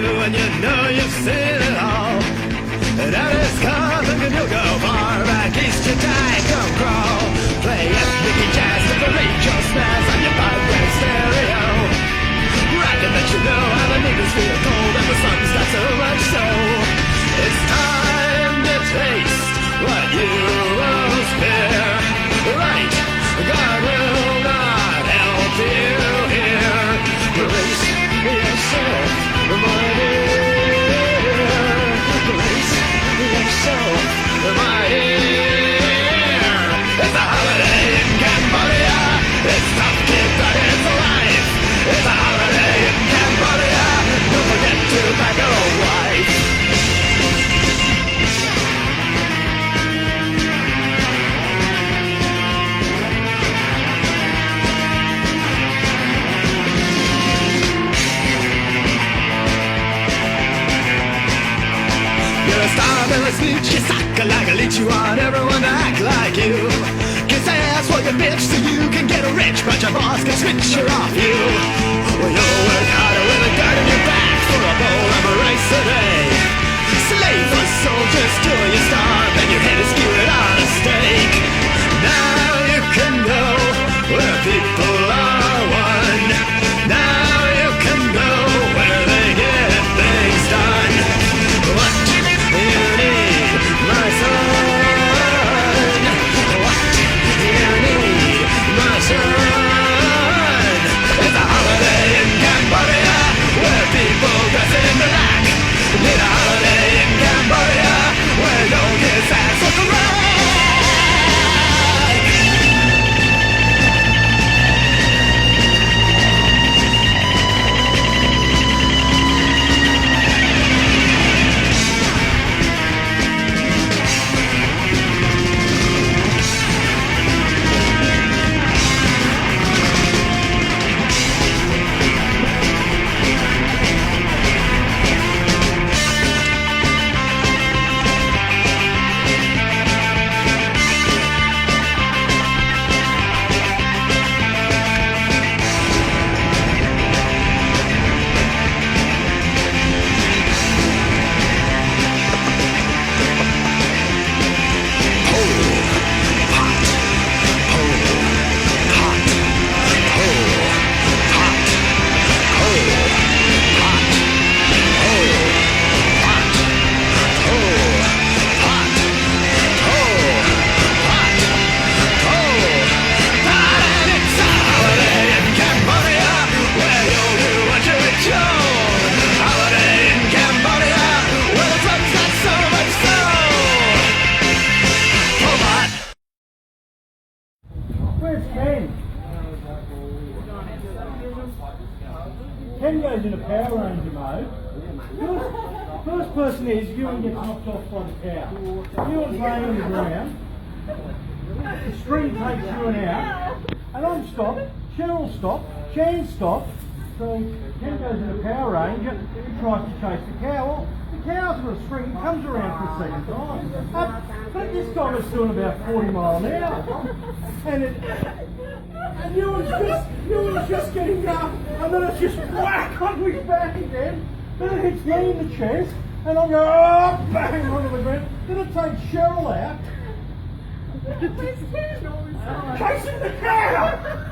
and you know you've seen it all. And Alice coming and you'll go far back east to die, come crawl. Play Nicky Jazz with the radio snaz on your podcast stereo. Right to let you know how the niggas feel cold and the sun's got so much so. It's time to taste what you most fear. Right, God will not help you here. Brace yourself, my dear. Brace yourself, my dear. It's a holiday in Cambodia. It's tough, kid, but it's alive. It's a holiday in Cambodia. Don't forget to pack your old wife. You're a star, Billy Snooch, you suck like a leech. You want everyone to act like you. Kiss ass for your bitch so you can get rich, but your boss can switch her off you. Well, you'll work harder with a gun in your back for a bowl of a rice a day. Slave for soldiers till you starve and your head is skewered on a stake. Now you can go where people are one. Now you can go where they get things done. What you need, my son? What you need, my son? It's a holiday in Cambodia where people dress in black. Need a holiday in Cambodia where no kiss ass look around. Where's Ken? Ken goes in a Power Ranger mode. First person is Ewan gets knocked off by the cow. Ewan's laying on the ground. The string takes Ewan out. And I'm stopped. Cheryl stopped. Shan stopped. So Ken goes in a Power Ranger and tries to chase the cow. Well, the cow's on a string and comes around for a second time. But this time it's doing about 40 miles an hour. And Ewan's just getting up, and then it's just whack on his back again. Then it hits me in the chest, and I go, oh, bang onto the ground. Then it takes Cheryl out. Chasing the cow!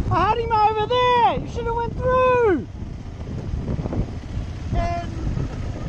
I had him over there. You should have went through.